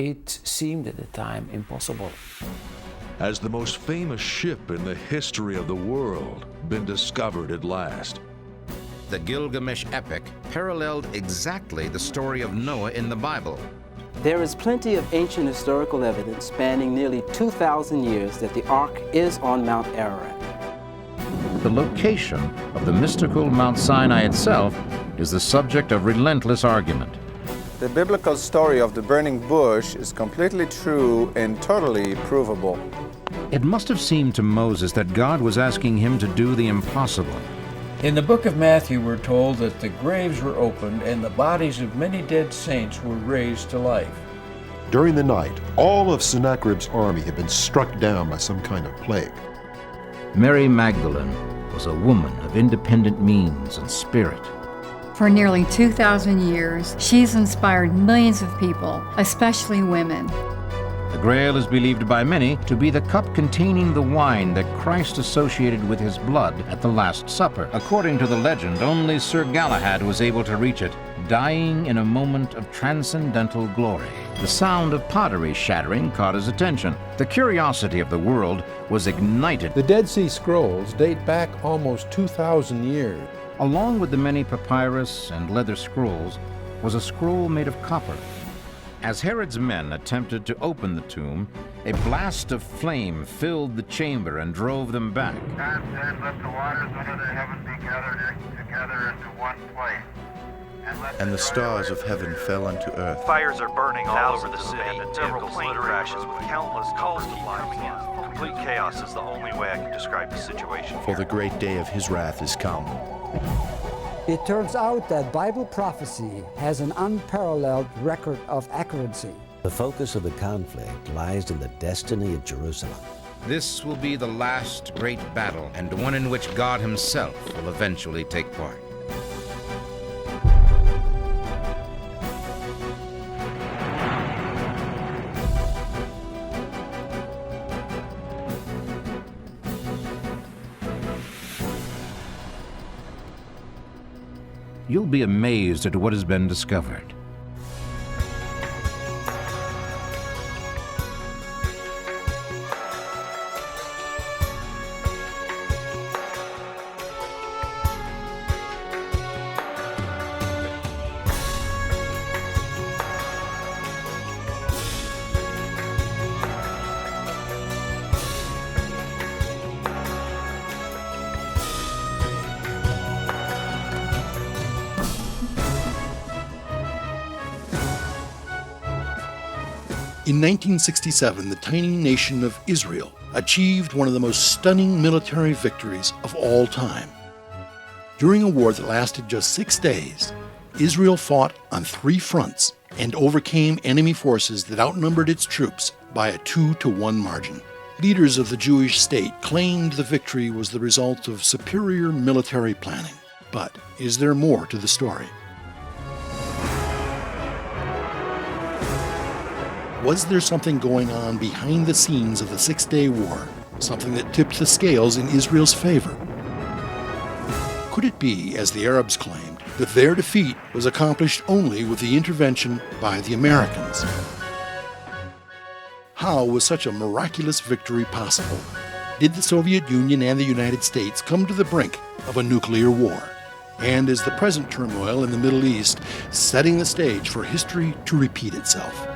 It seemed at the time impossible. Has the most famous ship in the history of the world been discovered at last? The Gilgamesh epic paralleled exactly the story of Noah in the Bible. There is plenty of ancient historical evidence spanning nearly 2,000 years that the Ark is on Mount Ararat. The location of the mystical Mount Sinai itself is the subject of relentless argument. The biblical story of the burning bush is completely true and totally provable. It must have seemed to Moses that God was asking him to do the impossible. In the book of Matthew, we're told that the graves were opened and the bodies of many dead saints were raised to life. During the night, all of Sennacherib's army had been struck down by some kind of plague. Mary Magdalene was a woman of independent means and spirit. For nearly 2,000 years, she's inspired millions of people, especially women. The Grail is believed by many to be the cup containing the wine that Christ associated with his blood at the Last Supper. According to the legend, only Sir Galahad was able to reach it, dying in a moment of transcendental glory. The sound of pottery shattering caught his attention. The curiosity of the world was ignited. The Dead Sea Scrolls date back almost 2,000 years. Along with the many papyrus and leather scrolls was a scroll made of copper. As Herod's men attempted to open the tomb, a blast of flame filled the chamber and drove them back. God said, let the waters under the heaven be gathered together into one place. And the stars of heaven fell unto earth. Fires are burning all over the city. Several plane crashes with countless calls keep coming in. Complete chaos is the only way I can describe the situation. For the great day of his wrath is come. It turns out that Bible prophecy has an unparalleled record of accuracy. The focus of the conflict lies in the destiny of Jerusalem. This will be the last great battle, and one in which God himself will eventually take part. You'll be amazed at what has been discovered. In 1967, the tiny nation of Israel achieved one of the most stunning military victories of all time. During a war that lasted just 6 days, Israel fought on 3 fronts and overcame enemy forces that outnumbered its troops by a 2-to-1 margin. Leaders of the Jewish state claimed the victory was the result of superior military planning. But is there more to the story? Was there something going on behind the scenes of the 6-day war, something that tipped the scales in Israel's favor? Could it be, as the Arabs claimed, that their defeat was accomplished only with the intervention by the Americans? How was such a miraculous victory possible? Did the Soviet Union and the United States come to the brink of a nuclear war? And is the present turmoil in the Middle East setting the stage for history to repeat itself?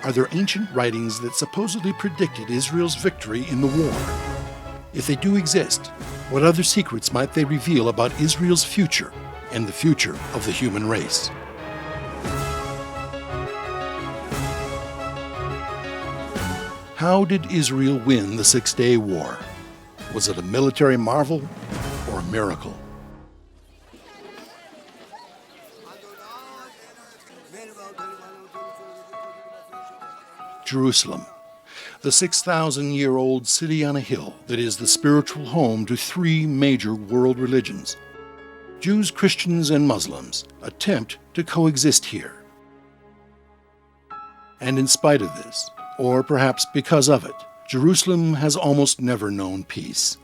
Are there ancient writings that supposedly predicted Israel's victory in the war? If they do exist, what other secrets might they reveal about Israel's future and the future of the human race? How did Israel win the 6-day war? Was it a military marvel or a miracle? Jerusalem, the 6,000-year-old city on a hill that is the spiritual home to 3 major world religions. Jews, Christians, and Muslims attempt to coexist here. And in spite of this, or perhaps because of it, Jerusalem has almost never known peace.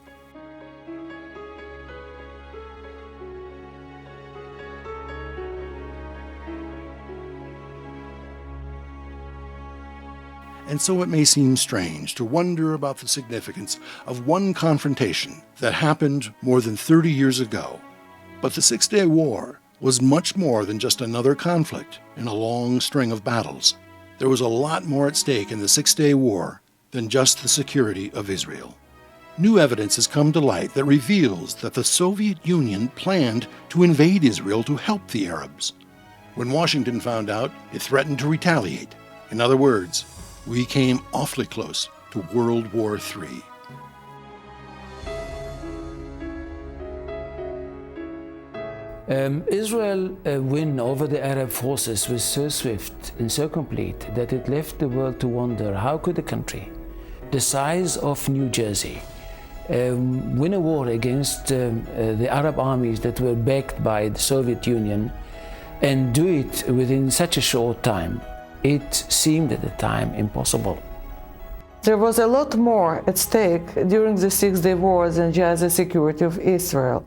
and so it may seem strange to wonder about the significance of one confrontation that happened more than 30 years ago. But the Six-Day War was much more than just another conflict in a long string of battles. There was a lot more at stake in the Six-Day War than just the security of Israel. New evidence has come to light that reveals that the Soviet Union planned to invade Israel to help the Arabs. When Washington found out, it threatened to retaliate. In other words, we came awfully close to World War III. Israel's win over the Arab forces was so swift and so complete that it left the world to wonder how could a country the size of New Jersey win a war against the Arab armies that were backed by the Soviet Union and do it within such a short time. It seemed at the time impossible. There was a lot more at stake during the Six-Day War than just the security of Israel.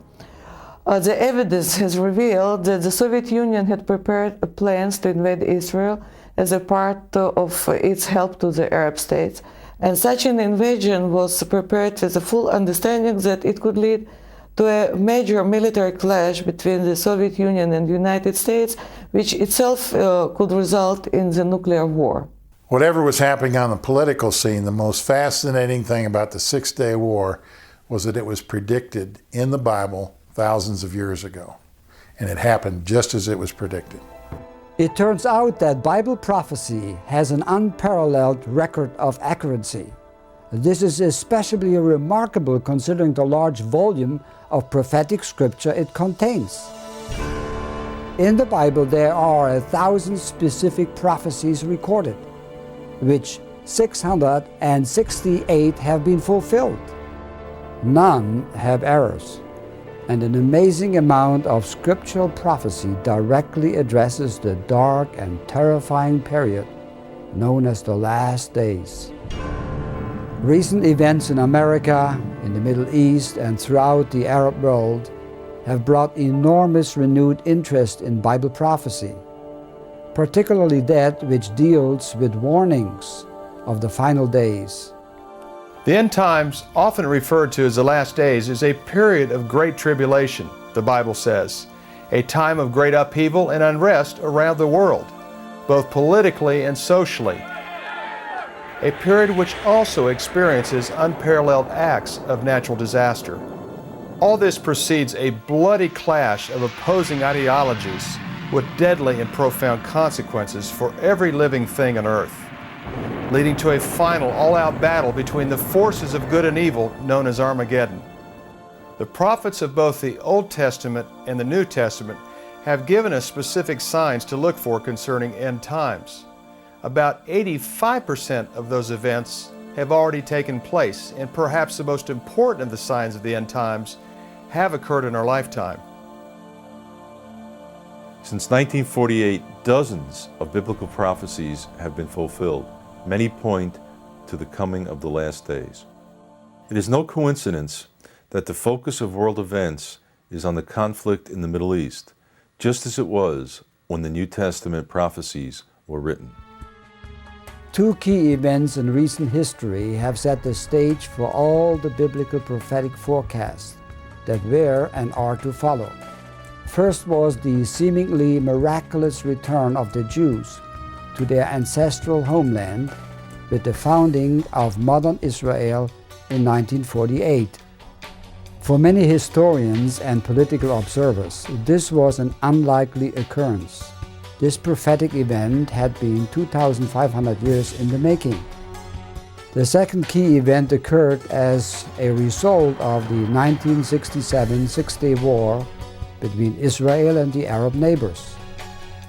The evidence has revealed that the Soviet Union had prepared plans to invade Israel as a part of its help to the Arab states. And such an invasion was prepared with the full understanding that it could lead to a major military clash between the Soviet Union and the United States, which itself could result in the nuclear war. Whatever was happening on the political scene, the most fascinating thing about the Six-Day War was that it was predicted in the Bible thousands of years ago, and it happened just as it was predicted. It turns out that Bible prophecy has an unparalleled record of accuracy. This is especially remarkable considering the large volume of prophetic scripture it contains. In the Bible, there are 1,000 specific prophecies recorded, which 668 have been fulfilled. None have errors. And an amazing amount of scriptural prophecy directly addresses the dark and terrifying period known as the last days. Recent events in America, in the Middle East, and throughout the Arab world have brought enormous renewed interest in Bible prophecy, particularly that which deals with warnings of the final days. The end times, often referred to as the last days, is a period of great tribulation, the Bible says, a time of great upheaval and unrest around the world, both politically and socially, a period which also experiences unparalleled acts of natural disaster. All this precedes a bloody clash of opposing ideologies with deadly and profound consequences for every living thing on earth, leading to a final all-out battle between the forces of good and evil known as Armageddon. The prophets of both the Old Testament and the New Testament have given us specific signs to look for concerning end times. About 85% of those events have already taken place, and perhaps the most important of the signs of the end times have occurred in our lifetime. Since 1948, dozens of biblical prophecies have been fulfilled. Many point to the coming of the last days. It is no coincidence that the focus of world events is on the conflict in the Middle East, just as it was when the New Testament prophecies were written. Two key events in recent history have set the stage for all the biblical prophetic forecasts that were and are to follow. First was the seemingly miraculous return of the Jews to their ancestral homeland with the founding of modern Israel in 1948. For many historians and political observers, this was an unlikely occurrence. This prophetic event had been 2,500 years in the making. The second key event occurred as a result of the 1967 Six-Day War between Israel and the Arab neighbors.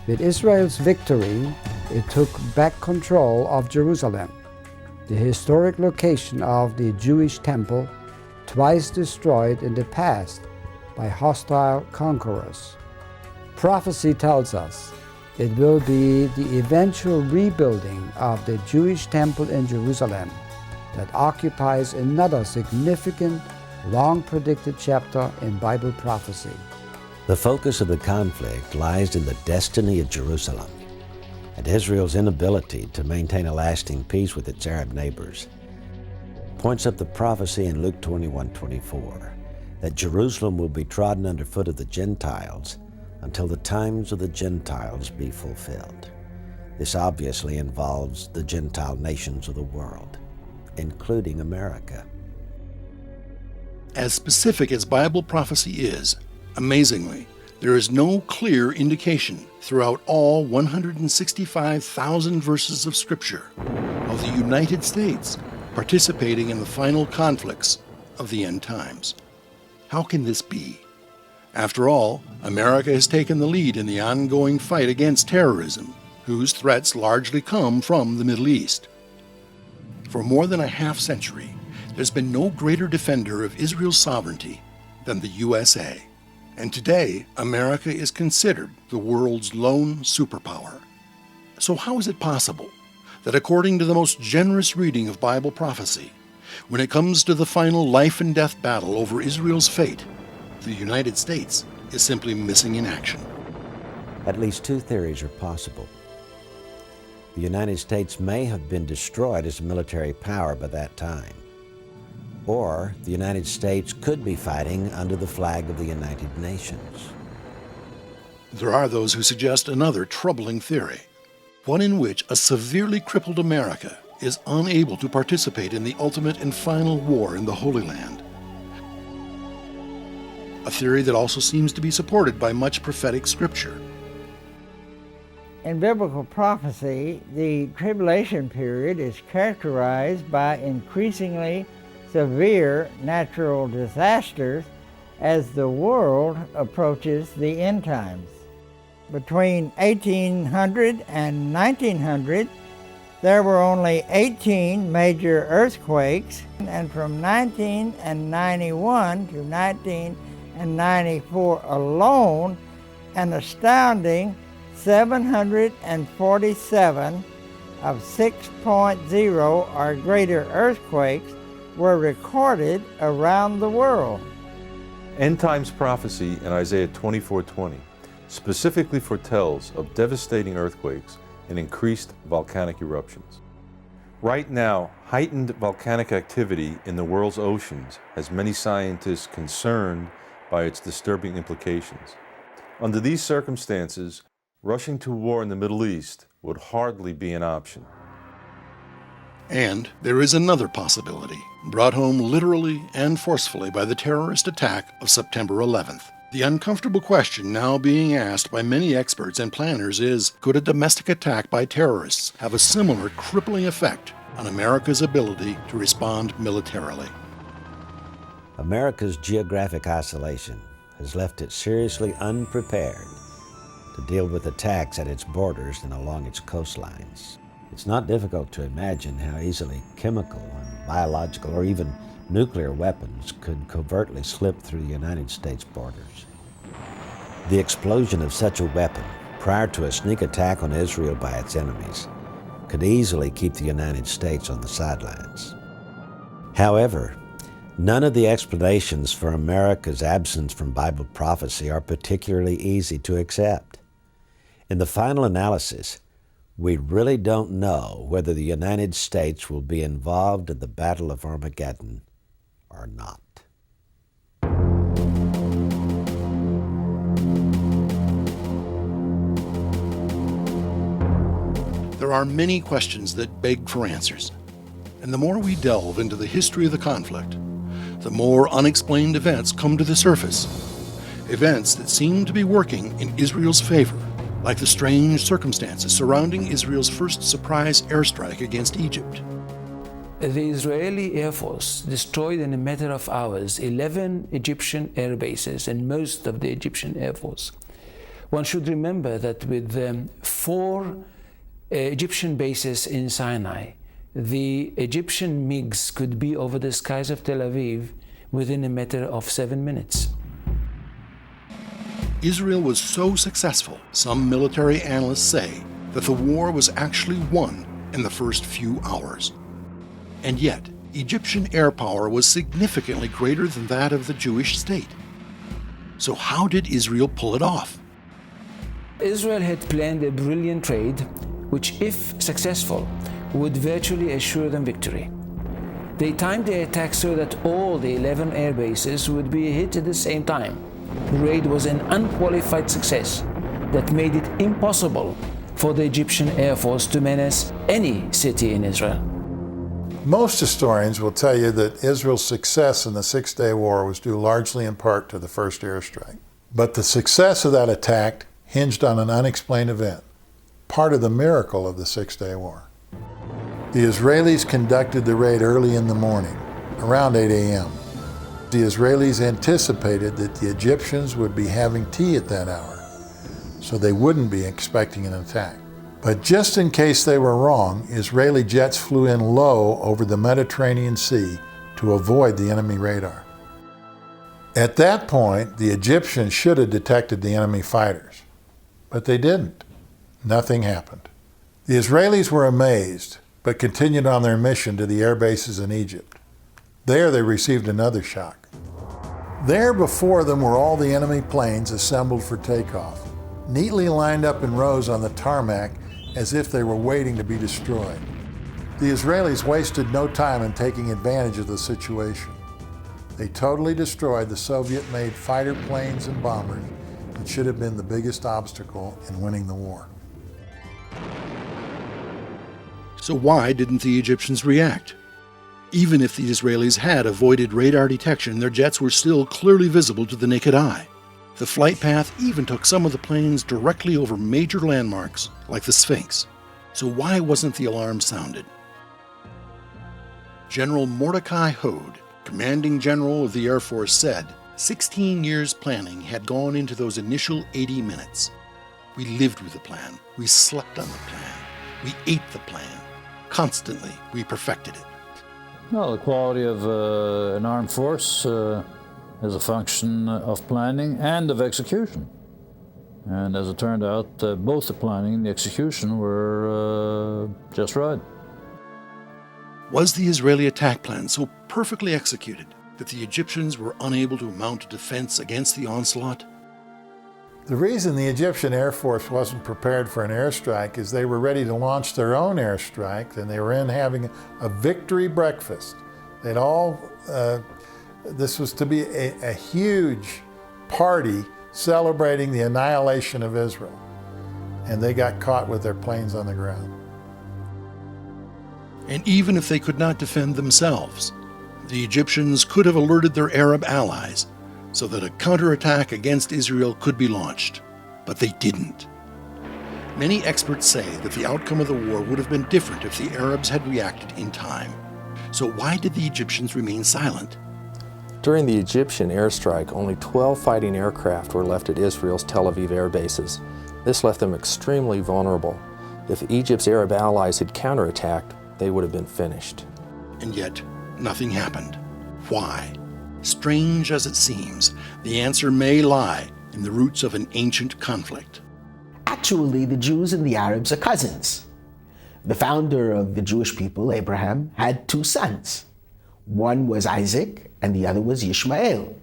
With Israel's victory, it took back control of Jerusalem, the historic location of the Jewish temple, twice destroyed in the past by hostile conquerors. Prophecy tells us it will be the eventual rebuilding of the Jewish temple in Jerusalem that occupies another significant, long-predicted chapter in Bible prophecy. The focus of the conflict lies in the destiny of Jerusalem. and Israel's inability to maintain a lasting peace with its Arab neighbors points up the prophecy in Luke 21:24 that Jerusalem will be trodden underfoot of the Gentiles until the times of the Gentiles be fulfilled. This obviously involves the Gentile nations of the world, including America. As specific as Bible prophecy is, amazingly, there is no clear indication throughout all 165,000 verses of Scripture of the United States participating in the final conflicts of the end times. How can this be? After all, America has taken the lead in the ongoing fight against terrorism, whose threats largely come from the Middle East. For more than a half century, there's been no greater defender of Israel's sovereignty than the USA. And today, America is considered the world's lone superpower. So how is it possible that according to the most generous reading of Bible prophecy, when it comes to the final life and death battle over Israel's fate, the United States is simply missing in action? At least two theories are possible. The United States may have been destroyed as a military power by that time. Or the United States could be fighting under the flag of the United Nations. There are those who suggest another troubling theory, one in which a severely crippled America is unable to participate in the ultimate and final war in the Holy Land. A theory that also seems to be supported by much prophetic scripture. In biblical prophecy, the tribulation period is characterized by increasingly severe natural disasters as the world approaches the end times. Between 1800 and 1900, there were only 18 major earthquakes, and from 1991 to 1994 alone, an astounding 747 of 6.0 or greater earthquakes were recorded around the world. End times prophecy in Isaiah 24:20 specifically foretells of devastating earthquakes and increased volcanic eruptions. Right now, heightened volcanic activity in the world's oceans has many scientists concerned by its disturbing implications. Under these circumstances, rushing to war in the Middle East would hardly be an option. And there is another possibility, brought home literally and forcefully by the terrorist attack of September 11th. The uncomfortable question now being asked by many experts and planners is, could a domestic attack by terrorists have a similar crippling effect on America's ability to respond militarily? America's geographic isolation has left it seriously unprepared to deal with attacks at its borders and along its coastlines. It's not difficult to imagine how easily chemical and biological or even nuclear weapons could covertly slip through the United States borders. The explosion of such a weapon prior to a sneak attack on Israel by its enemies could easily keep the United States on the sidelines. However, none of the explanations for America's absence from Bible prophecy are particularly easy to accept. In the final analysis, we really don't know whether the United States will be involved in the Battle of Armageddon or not. There are many questions that beg for answers, and the more we delve into the history of the conflict, the more unexplained events come to the surface. Events that seem to be working in Israel's favor, like the strange circumstances surrounding Israel's first surprise airstrike against Egypt. The Israeli Air Force destroyed in a matter of hours 11 Egyptian air bases and most of the Egyptian Air Force. One should remember that with 4 Egyptian bases in Sinai, the Egyptian MiGs could be over the skies of Tel Aviv within a matter of 7 minutes. Israel was so successful, some military analysts say, that the war was actually won in the first few hours. And yet, Egyptian air power was significantly greater than that of the Jewish state. So how did Israel pull it off? Israel had planned a brilliant raid which, if successful, would virtually assure them victory. They timed their attack so that all the 11 air bases would be hit at the same time. The raid was an unqualified success that made it impossible for the Egyptian Air Force to menace any city in Israel. Most historians will tell you that Israel's success in the Six-Day War was due largely in part to the first airstrike. But the success of that attack hinged on an unexplained event, part of the miracle of the Six-Day War. The Israelis conducted the raid early in the morning, around 8 a.m. The Israelis anticipated that the Egyptians would be having tea at that hour, so they wouldn't be expecting an attack. But just in case they were wrong, Israeli jets flew in low over the Mediterranean Sea to avoid the enemy radar. At that point, the Egyptians should have detected the enemy fighters, but they didn't. Nothing happened. The Israelis were amazed, but continued on their mission to the air bases in Egypt. There they received another shock. There before them were all the enemy planes assembled for takeoff, neatly lined up in rows on the tarmac as if they were waiting to be destroyed. The Israelis wasted no time in taking advantage of the situation. They totally destroyed the Soviet-made fighter planes and bombers that should have been the biggest obstacle in winning the war. So why didn't the Egyptians react? Even if the Israelis had avoided radar detection, their jets were still clearly visible to the naked eye. The flight path even took some of the planes directly over major landmarks like the Sphinx. So why wasn't the alarm sounded? General Mordecai Hode, commanding general of the Air Force, said 16 years planning had gone into those initial 80 minutes. We lived with the plan. We slept on the plan. We ate the plan. Constantly, we perfected it. Well, the quality of an armed force is a function of planning and of execution. And as it turned out, both the planning and the execution were just right. Was the Israeli attack plan so perfectly executed that the Egyptians were unable to mount a defense against the onslaught? The reason the Egyptian Air Force wasn't prepared for an airstrike is they were ready to launch their own airstrike, and they were in having a victory breakfast. They'd all, this was to be a huge party celebrating the annihilation of Israel, and they got caught with their planes on the ground. And even if they could not defend themselves, the Egyptians could have alerted their Arab allies so that a counterattack against Israel could be launched. But they didn't. Many experts say that the outcome of the war would have been different if the Arabs had reacted in time. So why did the Egyptians remain silent? During the Egyptian airstrike, only 12 fighting aircraft were left at Israel's Tel Aviv air bases. This left them extremely vulnerable. If Egypt's Arab allies had counterattacked, they would have been finished. And yet, nothing happened. Why? Strange as it seems, the answer may lie in the roots of an ancient conflict. Actually, the Jews and the Arabs are cousins. The founder of the Jewish people, Abraham, had two sons. One was Isaac, and the other was Ishmael.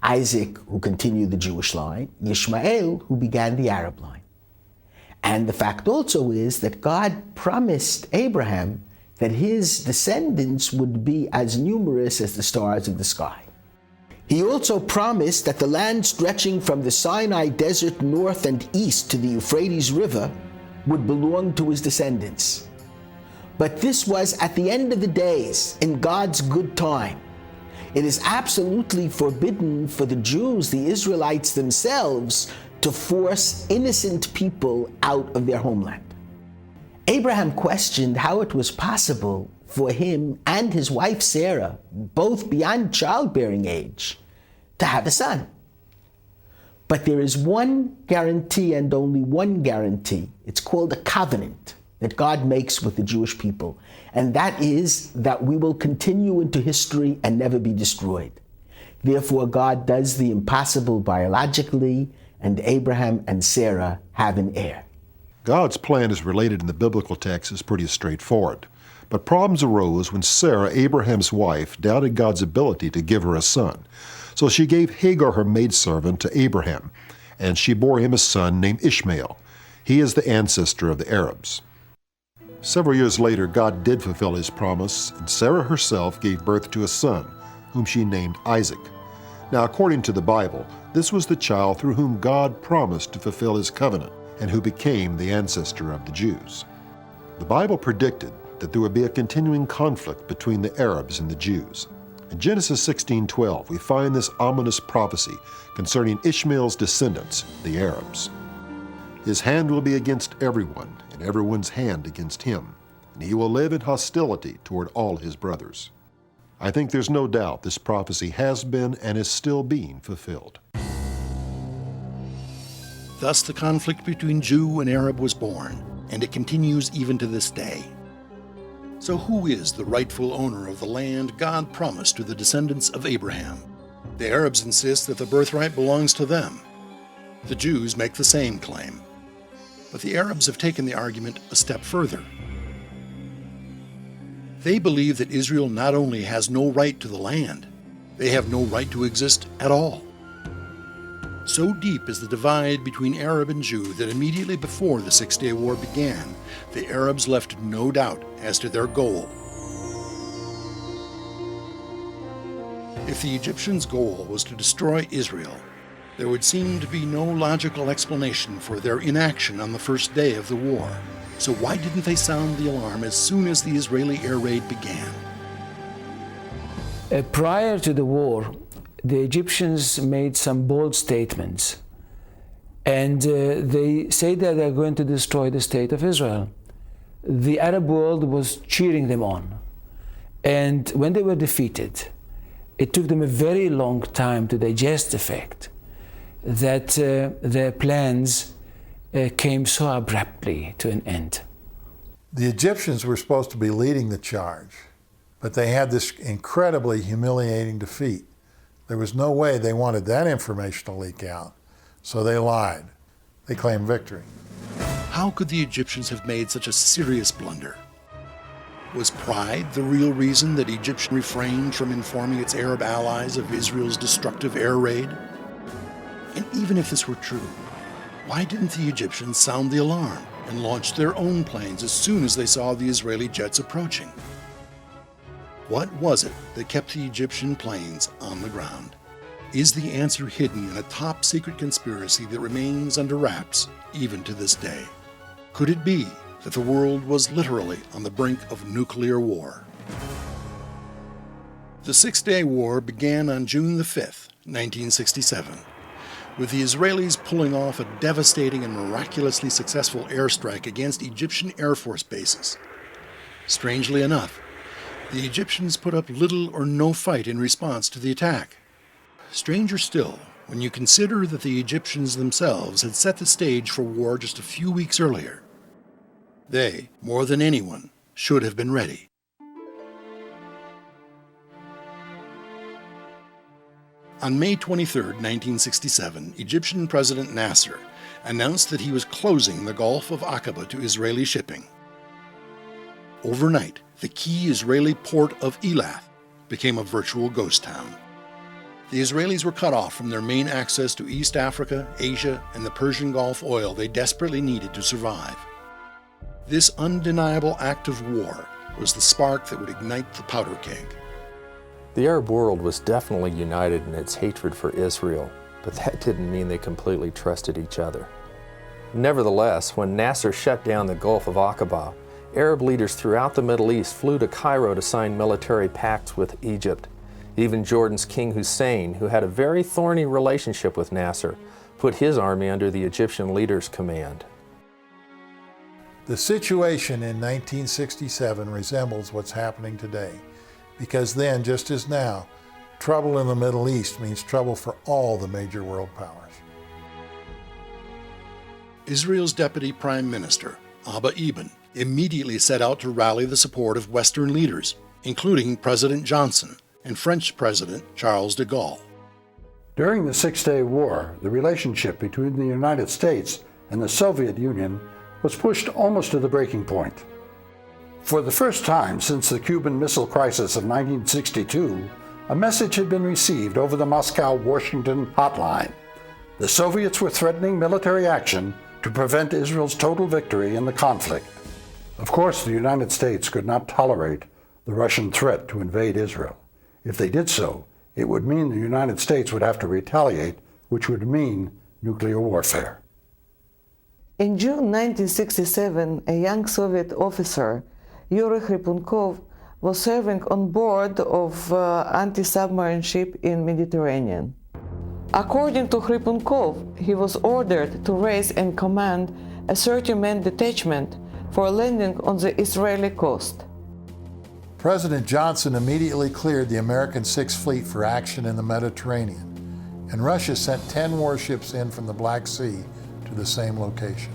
Isaac, who continued the Jewish line, Ishmael, who began the Arab line. And the fact also is that God promised Abraham that his descendants would be as numerous as the stars of the sky. He also promised that the land stretching from the Sinai Desert north and east to the Euphrates River would belong to his descendants. But this was at the end of the days, in God's good time. It is absolutely forbidden for the Jews, the Israelites themselves, to force innocent people out of their homeland. Abraham questioned how it was possible for him and his wife Sarah, both beyond childbearing age, to have a son. But there is one guarantee and only one guarantee. It's called a covenant that God makes with the Jewish people. And that is that we will continue into history and never be destroyed. Therefore, God does the impossible biologically, and Abraham and Sarah have an heir. God's plan as related in the biblical text is pretty straightforward. But problems arose when Sarah, Abraham's wife, doubted God's ability to give her a son. So she gave Hagar, her maidservant, to Abraham, and she bore him a son named Ishmael. He is the ancestor of the Arabs. Several years later, God did fulfill his promise, and Sarah herself gave birth to a son, whom she named Isaac. Now, according to the Bible, this was the child through whom God promised to fulfill his covenant, and who became the ancestor of the Jews. The Bible predicted that there would be a continuing conflict between the Arabs and the Jews. In Genesis 16:12, we find this ominous prophecy concerning Ishmael's descendants, the Arabs. His hand will be against everyone, and everyone's hand against him, and he will live in hostility toward all his brothers. I think there's no doubt this prophecy has been and is still being fulfilled. Thus the conflict between Jew and Arab was born, and it continues even to this day. So who is the rightful owner of the land God promised to the descendants of Abraham? The Arabs insist that the birthright belongs to them. The Jews make the same claim. But the Arabs have taken the argument a step further. They believe that Israel not only has no right to the land, they have no right to exist at all. So deep is the divide between Arab and Jew that immediately before the Six-Day War began, the Arabs left no doubt as to their goal. If the Egyptians' goal was to destroy Israel, there would seem to be no logical explanation for their inaction on the first day of the war. So why didn't they sound the alarm as soon as the Israeli air raid began? Prior to the war, the Egyptians made some bold statements, and they say that they're going to destroy the state of Israel. The Arab world was cheering them on, and when they were defeated, it took them a very long time to digest the fact that their plans came so abruptly to an end. The Egyptians were supposed to be leading the charge, but they had this incredibly humiliating defeat. There was no way they wanted that information to leak out, so they lied. They claimed victory. How could the Egyptians have made such a serious blunder? Was pride the real reason that Egypt refrained from informing its Arab allies of Israel's destructive air raid? And even if this were true, why didn't the Egyptians sound the alarm and launch their own planes as soon as they saw the Israeli jets approaching? What was it that kept the Egyptian planes on the ground? Is the answer hidden in a top-secret conspiracy that remains under wraps even to this day? Could it be that the world was literally on the brink of nuclear war? The Six-Day War began on June the 5th, 1967, with the Israelis pulling off a devastating and miraculously successful airstrike against Egyptian Air Force bases. Strangely enough, the Egyptians put up little or no fight in response to the attack. Stranger still, when you consider that the Egyptians themselves had set the stage for war just a few weeks earlier. They, more than anyone, should have been ready. On May 23, 1967, Egyptian President Nasser announced that he was closing the Gulf of Aqaba to Israeli shipping. Overnight, the key Israeli port of Elath became a virtual ghost town. The Israelis were cut off from their main access to East Africa, Asia, and the Persian Gulf oil they desperately needed to survive. This undeniable act of war was the spark that would ignite the powder keg. The Arab world was definitely united in its hatred for Israel, but that didn't mean they completely trusted each other. Nevertheless, when Nasser shut down the Gulf of Aqaba, Arab leaders throughout the Middle East flew to Cairo to sign military pacts with Egypt. Even Jordan's King Hussein, who had a very thorny relationship with Nasser, put his army under the Egyptian leader's command. The situation in 1967 resembles what's happening today, because then, just as now, trouble in the Middle East means trouble for all the major world powers. Israel's Deputy Prime Minister, Abba Eban, immediately set out to rally the support of Western leaders, including President Johnson and French President Charles de Gaulle. During the Six-Day War, the relationship between the United States and the Soviet Union was pushed almost to the breaking point. For the first time since the Cuban Missile Crisis of 1962, a message had been received over the Moscow-Washington hotline. The Soviets were threatening military action to prevent Israel's total victory in the conflict. Of course, the United States could not tolerate the Russian threat to invade Israel. If they did so, it would mean the United States would have to retaliate, which would mean nuclear warfare. In June 1967, a young Soviet officer, Yuri Khripunkov, was serving on board of anti-submarine ship in Mediterranean. According to Khripunkov, he was ordered to raise and command a 30-man detachment for landing on the Israeli coast. President Johnson immediately cleared the American Sixth Fleet for action in the Mediterranean, and Russia sent 10 warships in from the Black Sea to the same location.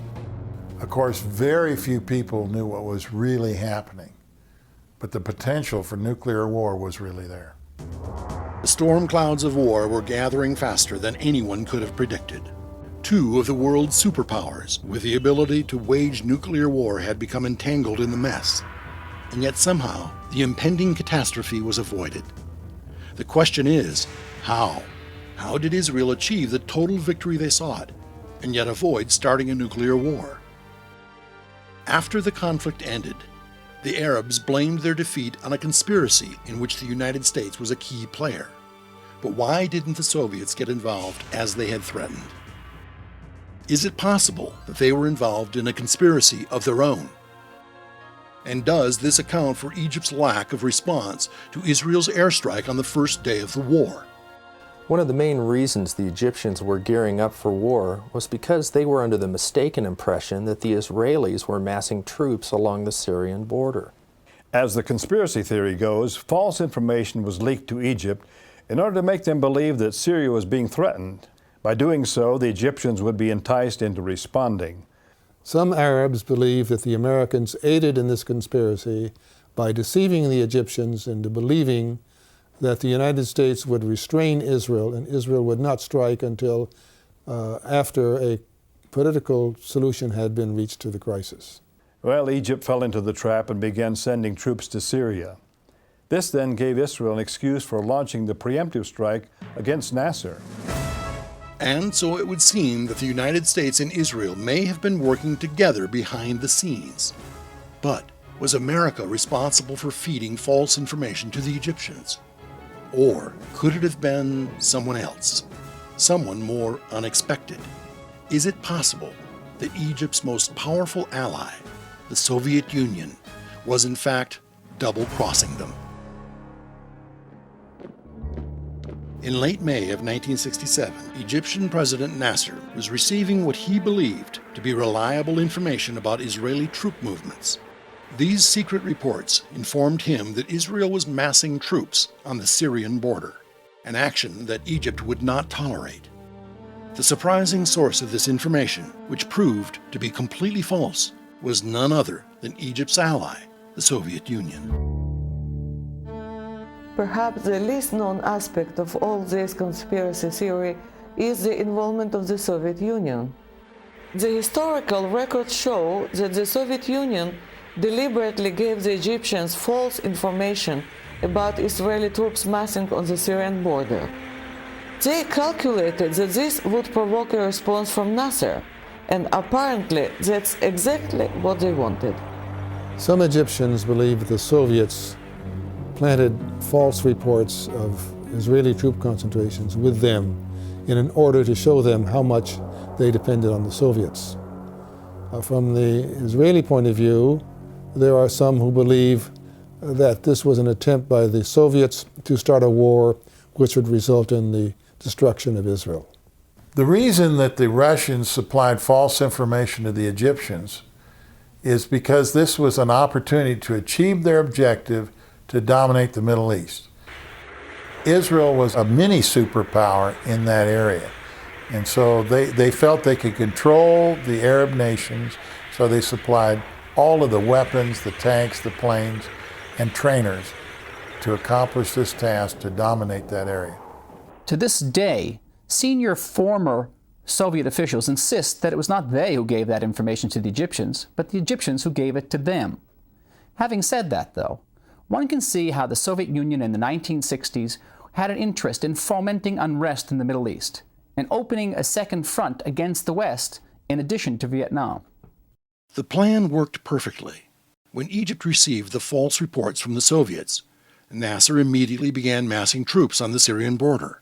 Of course, very few people knew what was really happening, but the potential for nuclear war was really there. The storm clouds of war were gathering faster than anyone could have predicted. Two of the world's superpowers with the ability to wage nuclear war had become entangled in the mess. And yet somehow, the impending catastrophe was avoided. The question is, how? How did Israel achieve the total victory they sought, and yet avoid starting a nuclear war? After the conflict ended, the Arabs blamed their defeat on a conspiracy in which the United States was a key player. But why didn't the Soviets get involved as they had threatened? Is it possible that they were involved in a conspiracy of their own? And does this account for Egypt's lack of response to Israel's airstrike on the first day of the war? One of the main reasons the Egyptians were gearing up for war was because they were under the mistaken impression that the Israelis were massing troops along the Syrian border. As the conspiracy theory goes, false information was leaked to Egypt in order to make them believe that Syria was being threatened. By doing so, the Egyptians would be enticed into responding. Some Arabs believe that the Americans aided in this conspiracy by deceiving the Egyptians into believing that the United States would restrain Israel and Israel would not strike until after a political solution had been reached to the crisis. Well, Egypt fell into the trap and began sending troops to Syria. This then gave Israel an excuse for launching the preemptive strike against Nasser. And so it would seem that the United States and Israel may have been working together behind the scenes. But was America responsible for feeding false information to the Egyptians? Or could it have been someone else, someone more unexpected? Is it possible that Egypt's most powerful ally, the Soviet Union, was in fact double-crossing them? In late May of 1967, Egyptian President Nasser was receiving what he believed to be reliable information about Israeli troop movements. These secret reports informed him that Israel was massing troops on the Syrian border, an action that Egypt would not tolerate. The surprising source of this information, which proved to be completely false, was none other than Egypt's ally, the Soviet Union. Perhaps the least known aspect of all this conspiracy theory is the involvement of the Soviet Union. The historical records show that the Soviet Union deliberately gave the Egyptians false information about Israeli troops massing on the Syrian border. They calculated that this would provoke a response from Nasser, and apparently that's exactly what they wanted. Some Egyptians believe the Soviets planted false reports of Israeli troop concentrations with them in order to show them how much they depended on the Soviets. From the Israeli point of view, there are some who believe that this was an attempt by the Soviets to start a war which would result in the destruction of Israel. The reason that the Russians supplied false information to the Egyptians is because this was an opportunity to achieve their objective to dominate the Middle East. Israel was a mini superpower in that area. And so they felt they could control the Arab nations, so they supplied all of the weapons, the tanks, the planes, and trainers to accomplish this task to dominate that area. To this day, senior former Soviet officials insist that it was not they who gave that information to the Egyptians, but the Egyptians who gave it to them. Having said that, though, one can see how the Soviet Union in the 1960s had an interest in fomenting unrest in the Middle East and opening a second front against the West in addition to Vietnam. The plan worked perfectly. When Egypt received the false reports from the Soviets, Nasser immediately began massing troops on the Syrian border.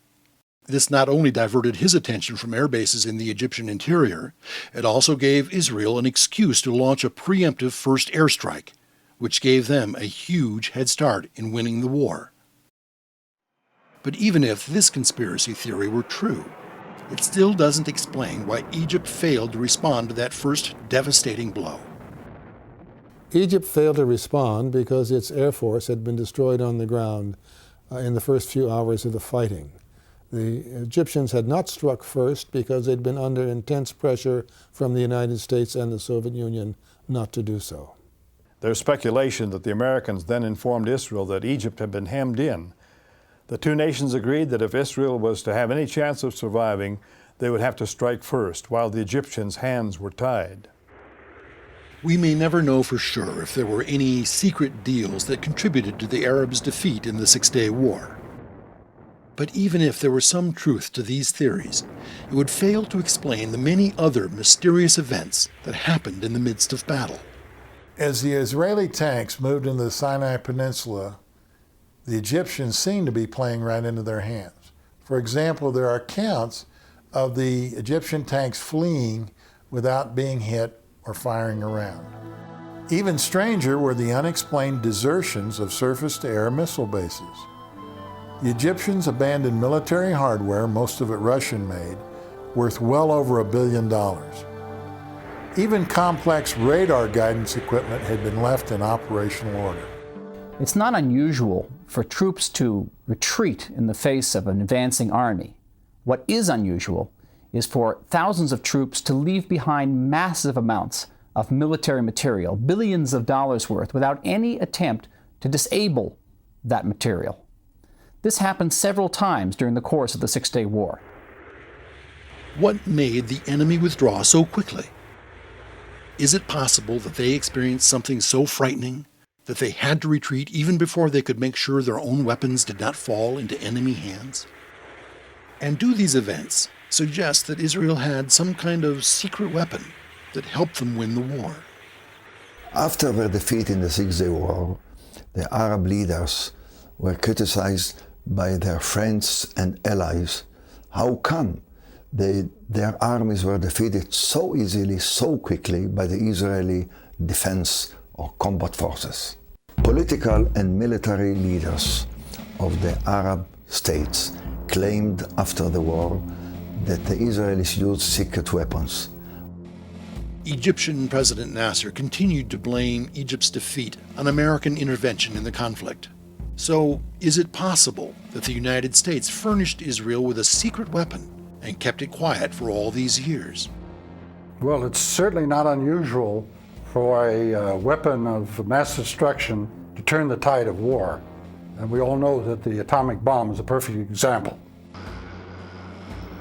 This not only diverted his attention from air bases in the Egyptian interior, it also gave Israel an excuse to launch a preemptive first airstrike, which gave them a huge head start in winning the war. But even if this conspiracy theory were true, it still doesn't explain why Egypt failed to respond to that first devastating blow. Egypt failed to respond because its air force had been destroyed on the ground in the first few hours of the fighting. The Egyptians had not struck first because they'd been under intense pressure from the United States and the Soviet Union not to do so. There's speculation that the Americans then informed Israel that Egypt had been hemmed in. The two nations agreed that if Israel was to have any chance of surviving, they would have to strike first, while the Egyptians' hands were tied. We may never know for sure if there were any secret deals that contributed to the Arabs' defeat in the Six-Day War. But even if there were some truth to these theories, it would fail to explain the many other mysterious events that happened in the midst of battle. As the Israeli tanks moved into the Sinai Peninsula, the Egyptians seemed to be playing right into their hands. For example, there are accounts of the Egyptian tanks fleeing without being hit or firing around. Even stranger were the unexplained desertions of surface-to-air missile bases. The Egyptians abandoned military hardware, most of it Russian-made, worth well over $1 billion. Even complex radar guidance equipment had been left in operational order. It's not unusual for troops to retreat in the face of an advancing army. What is unusual is for thousands of troops to leave behind massive amounts of military material, billions of dollars worth, without any attempt to disable that material. This happened several times during the course of the Six-Day War. What made the enemy withdraw so quickly? Is it possible that they experienced something so frightening that they had to retreat even before they could make sure their own weapons did not fall into enemy hands? And do these events suggest that Israel had some kind of secret weapon that helped them win the war? After their defeat in the Six-Day War, the Arab leaders were criticized by their friends and allies. How come their armies were defeated so easily, so quickly by the Israeli defense or combat forces? Political and military leaders of the Arab states claimed after the war that the Israelis used secret weapons. Egyptian President Nasser continued to blame Egypt's defeat on American intervention in the conflict. So, is it possible that the United States furnished Israel with a secret weapon and kept it quiet for all these years? Well, it's certainly not unusual for a weapon of mass destruction to turn the tide of war. And we all know that the atomic bomb is a perfect example.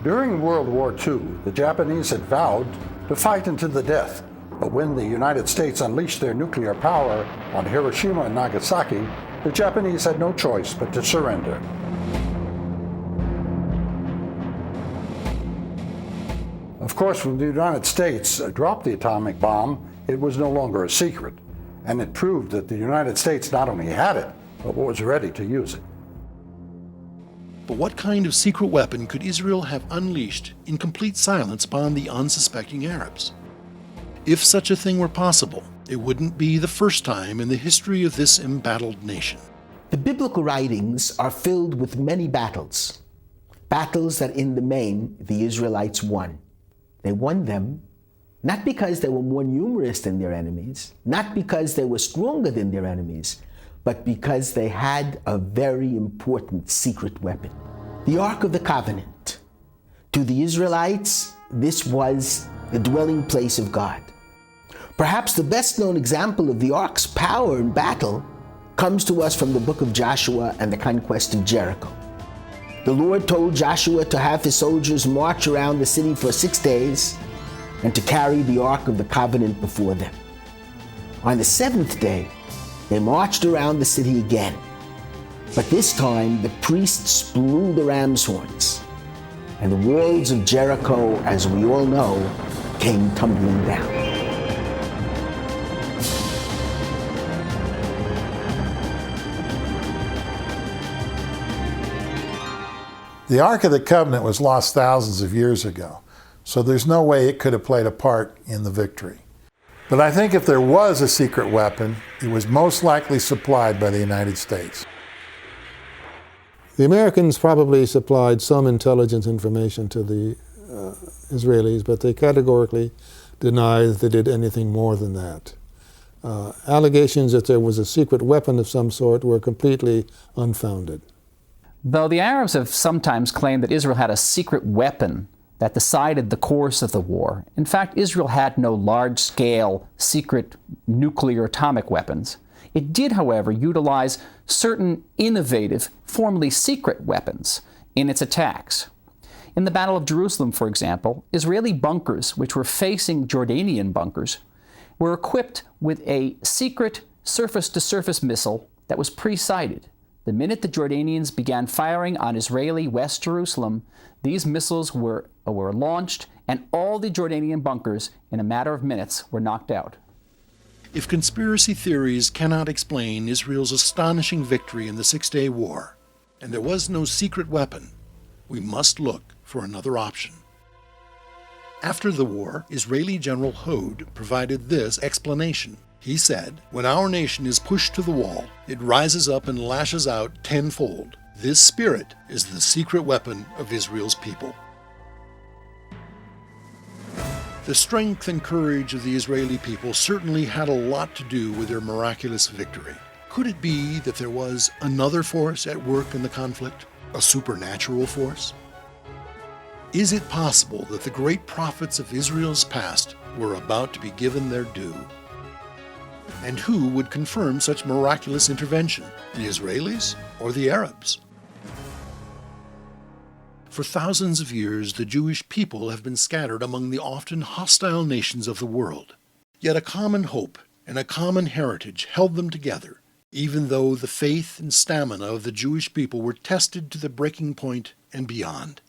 During World War II, the Japanese had vowed to fight unto the death. But when the United States unleashed their nuclear power on Hiroshima and Nagasaki, the Japanese had no choice but to surrender. Of course, when the United States dropped the atomic bomb, it was no longer a secret, and it proved that the United States not only had it, but was ready to use it. But what kind of secret weapon could Israel have unleashed in complete silence upon the unsuspecting Arabs? If such a thing were possible, it wouldn't be the first time in the history of this embattled nation. The biblical writings are filled with many battles, battles that in the main the Israelites won. They won them not because they were more numerous than their enemies, not because they were stronger than their enemies, but because they had a very important secret weapon, the Ark of the Covenant. To the Israelites, this was the dwelling place of God. Perhaps the best known example of the Ark's power in battle comes to us from the book of Joshua and the conquest of Jericho. The Lord told Joshua to have his soldiers march around the city for 6 days and to carry the Ark of the Covenant before them. On the 7th day, they marched around the city again. But this time, the priests blew the ram's horns, and the walls of Jericho, as we all know, came tumbling down. The Ark of the Covenant was lost thousands of years ago, so there's no way it could have played a part in the victory. But I think if there was a secret weapon, it was most likely supplied by the United States. The Americans probably supplied some intelligence information to the Israelis, but they categorically deny that they did anything more than that. Allegations that there was a secret weapon of some sort were completely unfounded. Though the Arabs have sometimes claimed that Israel had a secret weapon that decided the course of the war, in fact, Israel had no large-scale secret nuclear atomic weapons. It did, however, utilize certain innovative, formerly secret weapons in its attacks. In the Battle of Jerusalem, for example, Israeli bunkers, which were facing Jordanian bunkers, were equipped with a secret surface-to-surface missile that was pre-sighted. The minute the Jordanians began firing on Israeli West Jerusalem, these missiles were launched, and all the Jordanian bunkers, in a matter of minutes, were knocked out. If conspiracy theories cannot explain Israel's astonishing victory in the Six-Day War, and there was no secret weapon, we must look for another option. After the war, Israeli General Hod provided this explanation. He said, "When our nation is pushed to the wall, it rises up and lashes out tenfold. This spirit is the secret weapon of Israel's people." The strength and courage of the Israeli people certainly had a lot to do with their miraculous victory. Could it be that there was another force at work in the conflict, a supernatural force? Is it possible that the great prophets of Israel's past were about to be given their due? And who would confirm such miraculous intervention, the Israelis or the Arabs? For thousands of years, the Jewish people have been scattered among the often hostile nations of the world. Yet a common hope and a common heritage held them together, even though the faith and stamina of the Jewish people were tested to the breaking point and beyond.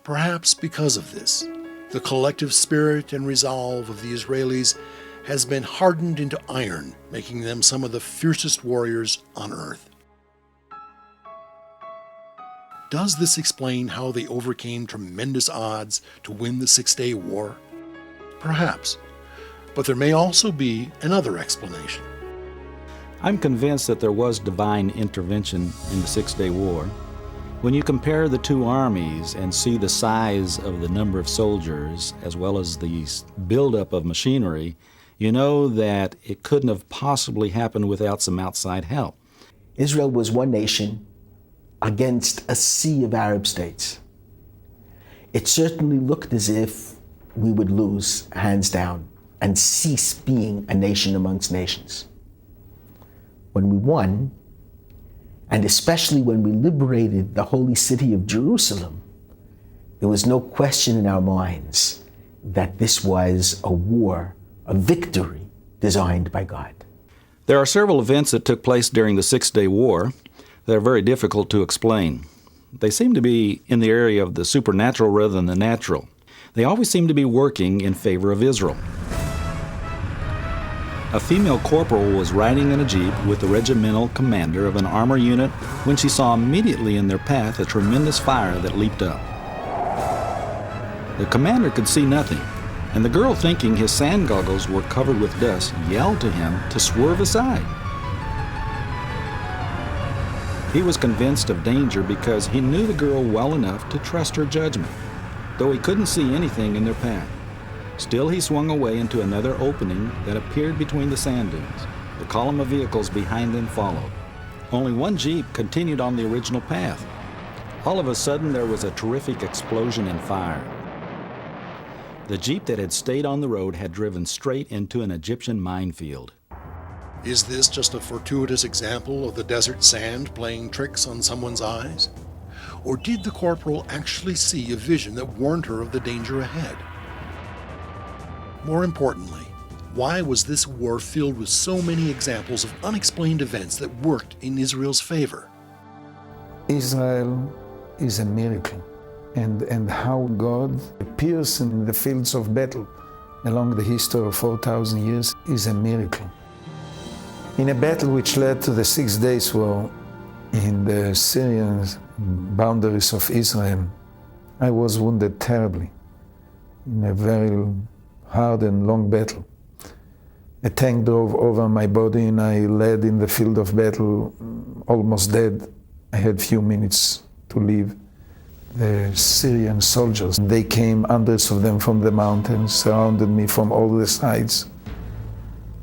Perhaps because of this, the collective spirit and resolve of the Israelis has been hardened into iron, making them some of the fiercest warriors on earth. Does this explain how they overcame tremendous odds to win the Six-Day War? Perhaps, but there may also be another explanation. I'm convinced that there was divine intervention in the Six-Day War. When you compare the two armies and see the size of the number of soldiers as well as the buildup of machinery, you know that it couldn't have possibly happened without some outside help. Israel was one nation against a sea of Arab states. It certainly looked as if we would lose, hands down, and cease being a nation amongst nations. When we won, and especially when we liberated the holy city of Jerusalem, there was no question in our minds that this was a war, a victory designed by God. There are several events that took place during the Six-Day War that are very difficult to explain. They seem to be in the area of the supernatural rather than the natural. They always seem to be working in favor of Israel. A female corporal was riding in a jeep with the regimental commander of an armor unit when she saw immediately in their path a tremendous fire that leaped up. The commander could see nothing, and the girl, thinking his sand goggles were covered with dust, yelled to him to swerve aside. He was convinced of danger because he knew the girl well enough to trust her judgment, though he couldn't see anything in their path. Still, he swung away into another opening that appeared between the sand dunes. The column of vehicles behind them followed. Only one jeep continued on the original path. All of a sudden, there was a terrific explosion and fire. The jeep that had stayed on the road had driven straight into an Egyptian minefield. Is this just a fortuitous example of the desert sand playing tricks on someone's eyes? Or did the corporal actually see a vision that warned her of the danger ahead? More importantly, why was this war filled with so many examples of unexplained events that worked in Israel's favor? Israel is a miracle, and how God appears in the fields of battle along the history of 4,000 years is a miracle. In a battle which led to the 6 Days War in the Syrian boundaries of Israel, I was wounded terribly in a very hard and long battle. A tank drove over my body and I lay in the field of battle almost dead. I had few minutes to live. The Syrian soldiers, they came, hundreds of them from the mountains, surrounded me from all the sides.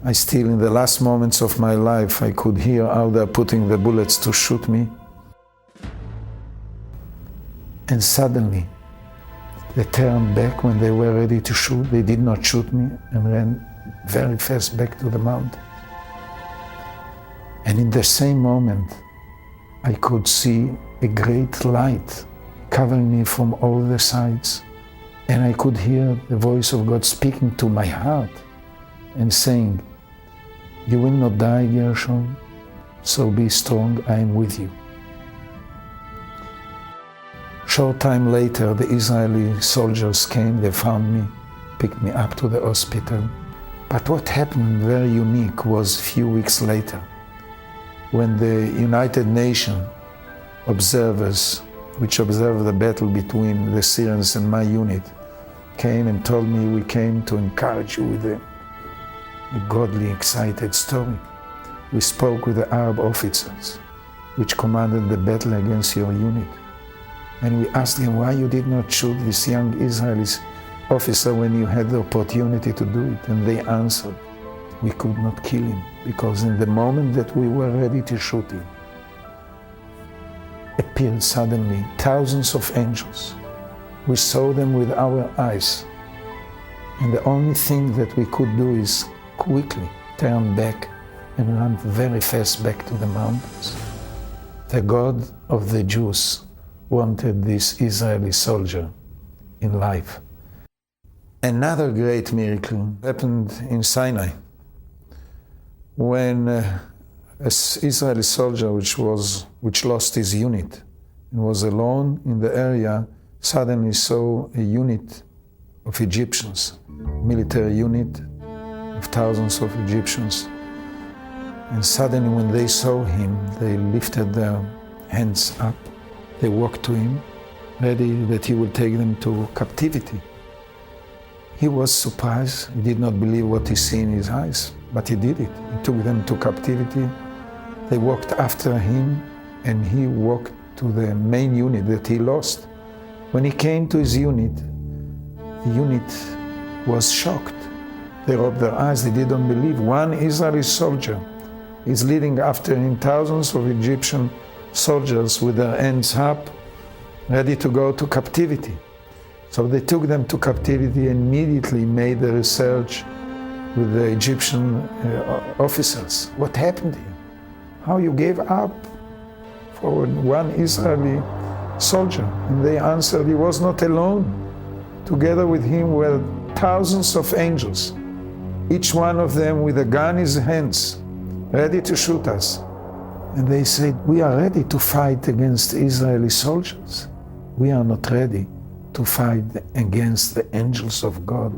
I still, in the last moments of my life, I could hear how they're putting the bullets to shoot me. And suddenly, they turned back when they were ready to shoot. They did not shoot me and ran very fast back to the mountain. And in the same moment, I could see a great light covering me from all the sides. And I could hear the voice of God speaking to my heart and saying, "You will not die, Gershom, so be strong, I am with you." Short time later, the Israeli soldiers came, they found me, picked me up to the hospital. But what happened very unique was a few weeks later, when the United Nations observers, which observed the battle between the Syrians and my unit, came and told me, "We came to encourage you with a godly, excited story. We spoke with the Arab officers, which commanded the battle against your unit. And we asked them why you did not shoot this young Israeli officer when you had the opportunity to do it. And they answered, we could not kill him, because in the moment that we were ready to shoot him, appeared suddenly thousands of angels. We saw them with our eyes. And the only thing that we could do is quickly turn back and run very fast back to the mountains. The God of the Jews wanted this Israeli soldier in life. Another great miracle happened in Sinai when an Israeli soldier which lost his unit and was alone in the area suddenly saw a unit of Egyptians, military unit of thousands of Egyptians. And suddenly when they saw him, they lifted their hands up. They walked to him, ready that he would take them to captivity. He was surprised. He did not believe what he saw in his eyes, but he did it. He took them to captivity. They walked after him, and he walked to the main unit that he lost. When he came to his unit, the unit was shocked. They rubbed their eyes, they didn't believe. One Israeli soldier is leading after him thousands of Egyptian soldiers with their hands up, ready to go to captivity. So they took them to captivity and immediately made the research with the Egyptian officers. What happened here? How you gave up for one Israeli soldier? And they answered, he was not alone. Together with him were thousands of angels, each one of them with a gun in his hands, ready to shoot us. And they said, we are ready to fight against Israeli soldiers. We are not ready to fight against the angels of God.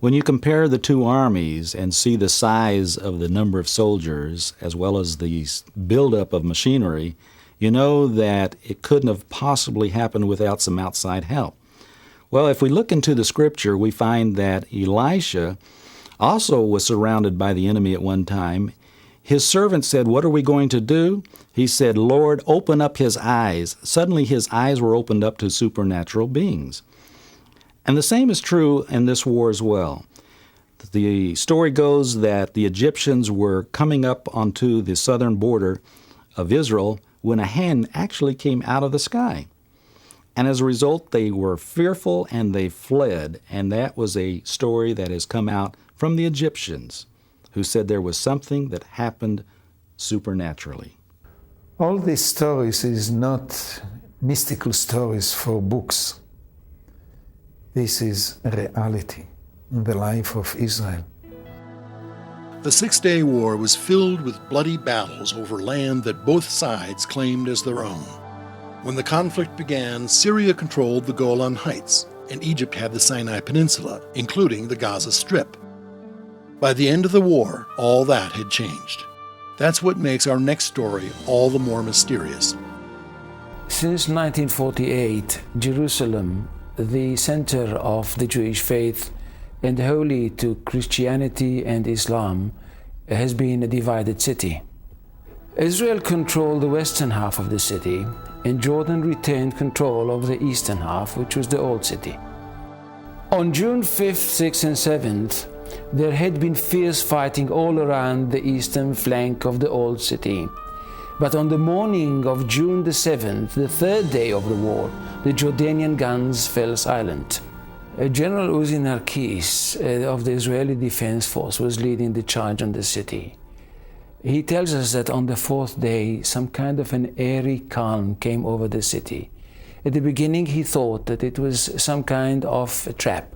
When you compare the two armies and see the size of the number of soldiers as well as the buildup of machinery, you know that it couldn't have possibly happened without some outside help. Well, if we look into the scripture, we find that Elisha also was surrounded by the enemy at one time. His servant said, what are we going to do? He said, Lord, open up his eyes. Suddenly his eyes were opened up to supernatural beings. And the same is true in this war as well. The story goes that the Egyptians were coming up onto the southern border of Israel when a hand actually came out of the sky. And as a result, they were fearful and they fled. And that was a story that has come out from the Egyptians, who said there was something that happened supernaturally. All these stories is not mystical stories for books. This is a reality in the life of Israel. The Six-Day War was filled with bloody battles over land that both sides claimed as their own. When the conflict began, Syria controlled the Golan Heights, and Egypt had the Sinai Peninsula, including the Gaza Strip. By the end of the war, all that had changed. That's what makes our next story all the more mysterious. Since 1948, Jerusalem, the center of the Jewish faith and holy to Christianity and Islam, has been a divided city. Israel controlled the western half of the city, and Jordan retained control of the eastern half, which was the old city. On June 5th, 6th, and 7th, there had been fierce fighting all around the eastern flank of the old city. But on the morning of June the 7th, the third day of the war, the Jordanian guns fell silent. General Uzi Narkis of the Israeli Defense Force was leading the charge on the city. He tells us that on the fourth day, some kind of an airy calm came over the city. At the beginning, he thought that it was some kind of a trap.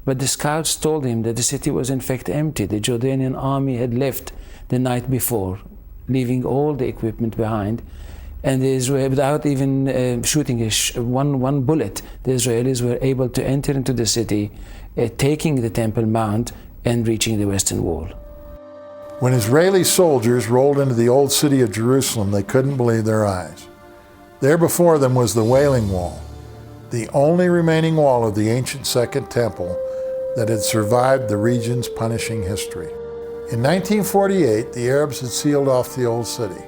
But the scouts told him that the city was in fact empty. The Jordanian army had left the night before, leaving all the equipment behind. And without even shooting one bullet, the Israelis were able to enter into the city, taking the Temple Mount and reaching the Western Wall. When Israeli soldiers rolled into the old city of Jerusalem, they couldn't believe their eyes. There before them was the Wailing Wall, the only remaining wall of the ancient Second Temple that had survived the region's punishing history. In 1948, the Arabs had sealed off the old city.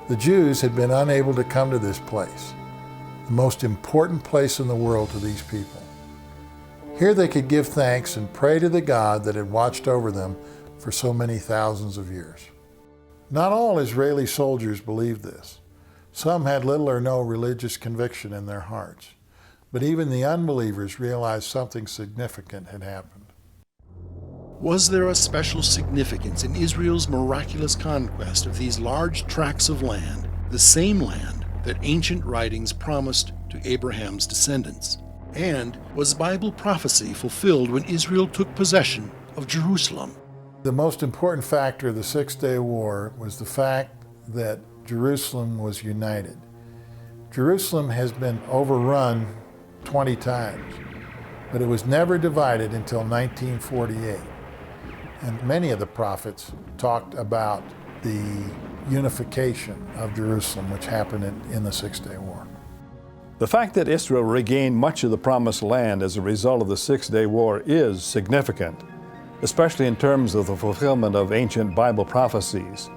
The Jews had been unable to come to this place, the most important place in the world to these people. Here they could give thanks and pray to the God that had watched over them for so many thousands of years. Not all Israeli soldiers believed this. Some had little or no religious conviction in their hearts. But even the unbelievers realized something significant had happened. Was there a special significance in Israel's miraculous conquest of these large tracts of land, the same land that ancient writings promised to Abraham's descendants? And was Bible prophecy fulfilled when Israel took possession of Jerusalem? The most important factor of the Six-Day War was the fact that Jerusalem was united. Jerusalem has been overrun 20 times, but it was never divided until 1948. And many of the prophets talked about the unification of Jerusalem, which happened in the Six-Day War. The fact that Israel regained much of the Promised Land as a result of the Six-Day War is significant, especially in terms of the fulfillment of ancient Bible prophecies.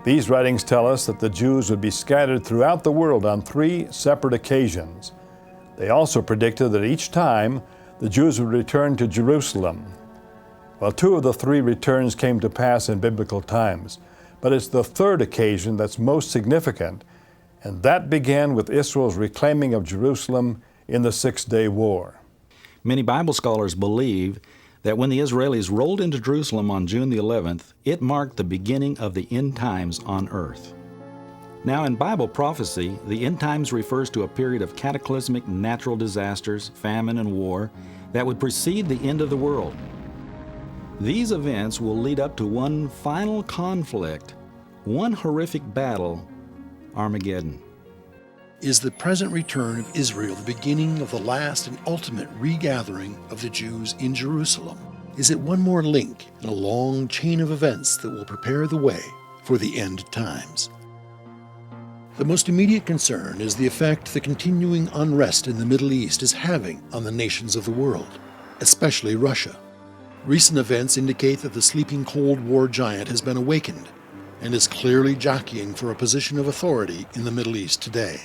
These writings tell us that the Jews would be scattered throughout the world on 3 separate occasions. They also predicted that each time the Jews would return to Jerusalem. Well, 2 of the 3 returns came to pass in biblical times, but it's the third occasion that's most significant, and that began with Israel's reclaiming of Jerusalem in the Six-Day War. Many Bible scholars believe that when the Israelis rolled into Jerusalem on June the 11th, it marked the beginning of the end times on earth. Now, in Bible prophecy, the end times refers to a period of cataclysmic natural disasters, famine, and war that would precede the end of the world. These events will lead up to one final conflict, one horrific battle, Armageddon. Is the present return of Israel the beginning of the last and ultimate regathering of the Jews in Jerusalem? Is it one more link in a long chain of events that will prepare the way for the end times? The most immediate concern is the effect the continuing unrest in the Middle East is having on the nations of the world, especially Russia. Recent events indicate that the sleeping Cold War giant has been awakened and is clearly jockeying for a position of authority in the Middle East today.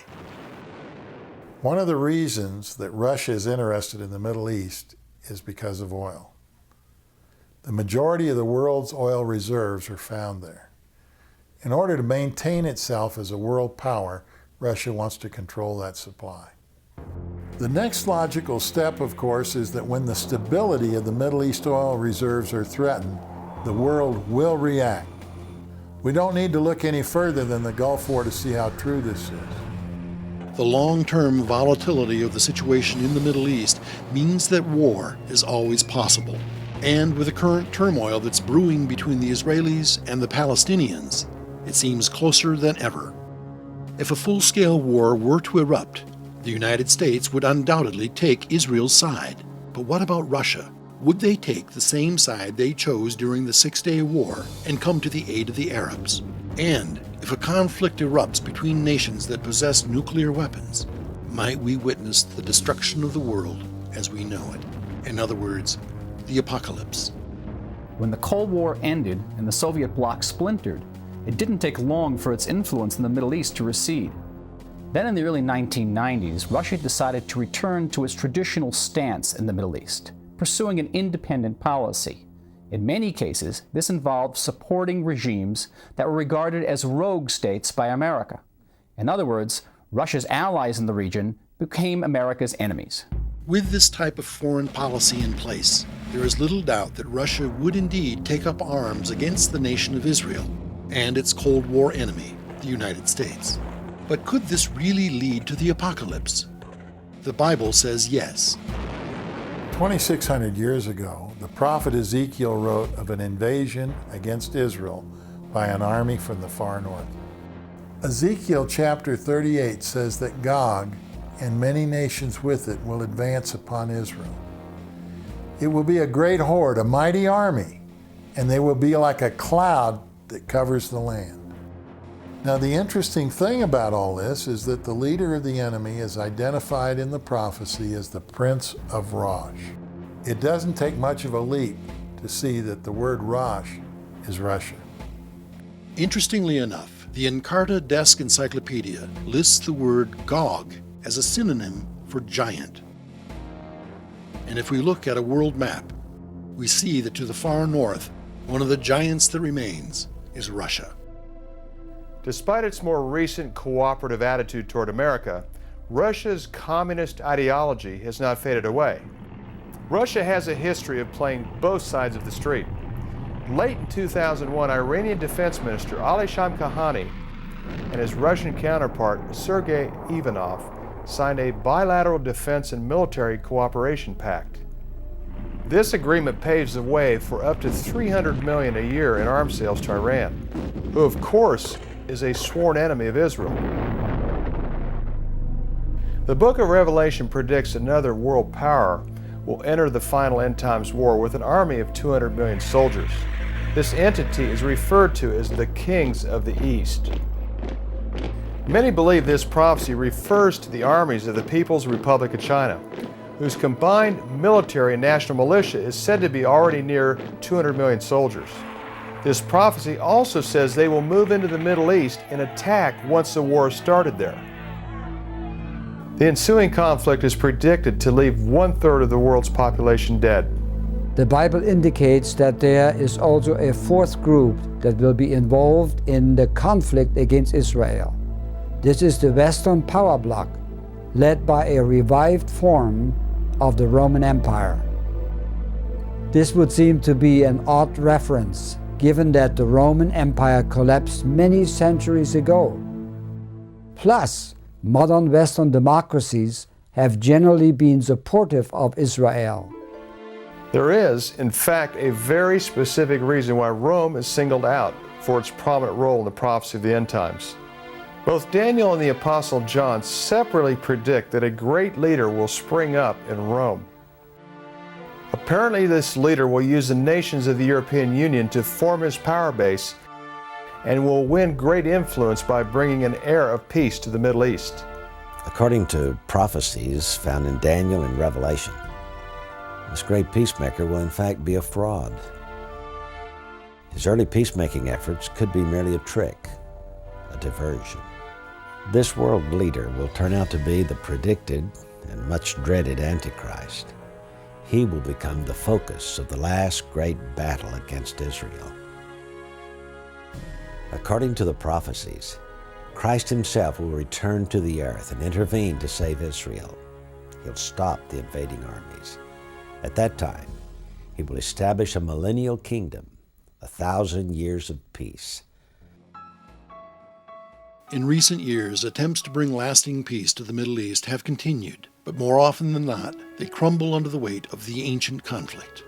One of the reasons that Russia is interested in the Middle East is because of oil. The majority of the world's oil reserves are found there. In order to maintain itself as a world power, Russia wants to control that supply. The next logical step, of course, is that when the stability of the Middle East oil reserves are threatened, the world will react. We don't need to look any further than the Gulf War to see how true this is. The long-term volatility of the situation in the Middle East means that war is always possible. And with the current turmoil that's brewing between the Israelis and the Palestinians, it seems closer than ever. If a full-scale war were to erupt, the United States would undoubtedly take Israel's side. But what about Russia? Would they take the same side they chose during the Six-Day War and come to the aid of the Arabs? And if a conflict erupts between nations that possess nuclear weapons, might we witness the destruction of the world as we know it? In other words, the apocalypse. When the Cold War ended and the Soviet bloc splintered, it didn't take long for its influence in the Middle East to recede. Then in the early 1990s, Russia decided to return to its traditional stance in the Middle East, pursuing an independent policy. In many cases, this involved supporting regimes that were regarded as rogue states by America. In other words, Russia's allies in the region became America's enemies. With this type of foreign policy in place, there is little doubt that Russia would indeed take up arms against the nation of Israel and its Cold War enemy, the United States. But could this really lead to the apocalypse? The Bible says yes. 2,600 years ago, the prophet Ezekiel wrote of an invasion against Israel by an army from the far north. Ezekiel chapter 38 says that Gog and many nations with it will advance upon Israel. It will be a great horde, a mighty army, and they will be like a cloud that covers the land. Now, the interesting thing about all this is that the leader of the enemy is identified in the prophecy as the Prince of Rosh. It doesn't take much of a leap to see that the word Rosh is Russia. Interestingly enough, the Encarta Desk Encyclopedia lists the word Gog as a synonym for giant. And if we look at a world map, we see that to the far north, one of the giants that remains is Russia. Despite its more recent cooperative attitude toward America, Russia's communist ideology has not faded away. Russia has a history of playing both sides of the street. Late in 2001, Iranian Defense Minister Ali Shamkhani and his Russian counterpart Sergei Ivanov signed a bilateral defense and military cooperation pact. This agreement paves the way for up to $300 million a year in arms sales to Iran, who of course is a sworn enemy of Israel. The book of Revelation predicts another world power will enter the final end times war with an army of 200 million soldiers. This entity is referred to as the Kings of the East. Many believe this prophecy refers to the armies of the People's Republic of China, whose combined military and national militia is said to be already near 200 million soldiers. This prophecy also says they will move into the Middle East and attack once the war is started there. The ensuing conflict is predicted to leave 1/3 of the world's population dead. The Bible indicates that there is also a fourth group that will be involved in the conflict against Israel. This is the Western power bloc, led by a revived form of the Roman Empire. This would seem to be an odd reference, given that the Roman Empire collapsed many centuries ago. Plus, modern Western democracies have generally been supportive of Israel. There is, in fact, a very specific reason why Rome is singled out for its prominent role in the prophecy of the end times. Both Daniel and the Apostle John separately predict that a great leader will spring up in Rome. Apparently, this leader will use the nations of the European Union to form his power base and will win great influence by bringing an air of peace to the Middle East. According to prophecies found in Daniel and Revelation, this great peacemaker will in fact be a fraud. His early peacemaking efforts could be merely a trick, a diversion. This world leader will turn out to be the predicted and much dreaded Antichrist. He will become the focus of the last great battle against Israel. According to the prophecies, Christ himself will return to the earth and intervene to save Israel. He'll stop the invading armies. At that time, he will establish a millennial kingdom, 1,000 years of peace. In recent years, attempts to bring lasting peace to the Middle East have continued, but more often than not, they crumble under the weight of the ancient conflict.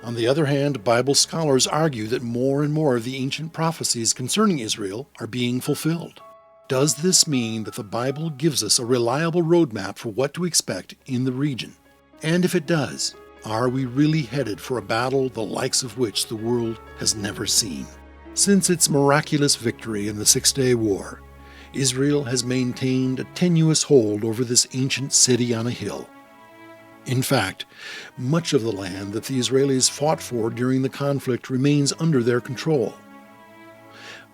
On the other hand, Bible scholars argue that more and more of the ancient prophecies concerning Israel are being fulfilled. Does this mean that the Bible gives us a reliable roadmap for what to expect in the region? And if it does, Are we really headed for a battle the likes of which the world has never seen? Since its miraculous victory in the Six-Day War, Israel has maintained a tenuous hold over this ancient city on a hill. In fact, much of the land that the Israelis fought for during the conflict remains under their control.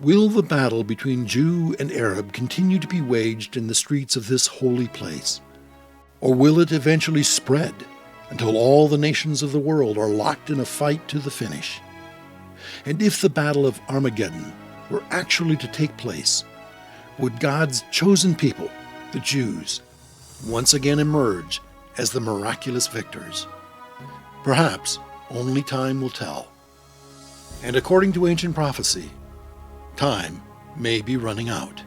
Will the battle between Jew and Arab continue to be waged in the streets of this holy place? Or will it eventually spread until all the nations of the world are locked in a fight to the finish? And if the Battle of Armageddon were actually to take place, would God's chosen people, the Jews, once again emerge as the miraculous victors? Perhaps only time will tell. And according to ancient prophecy, time may be running out.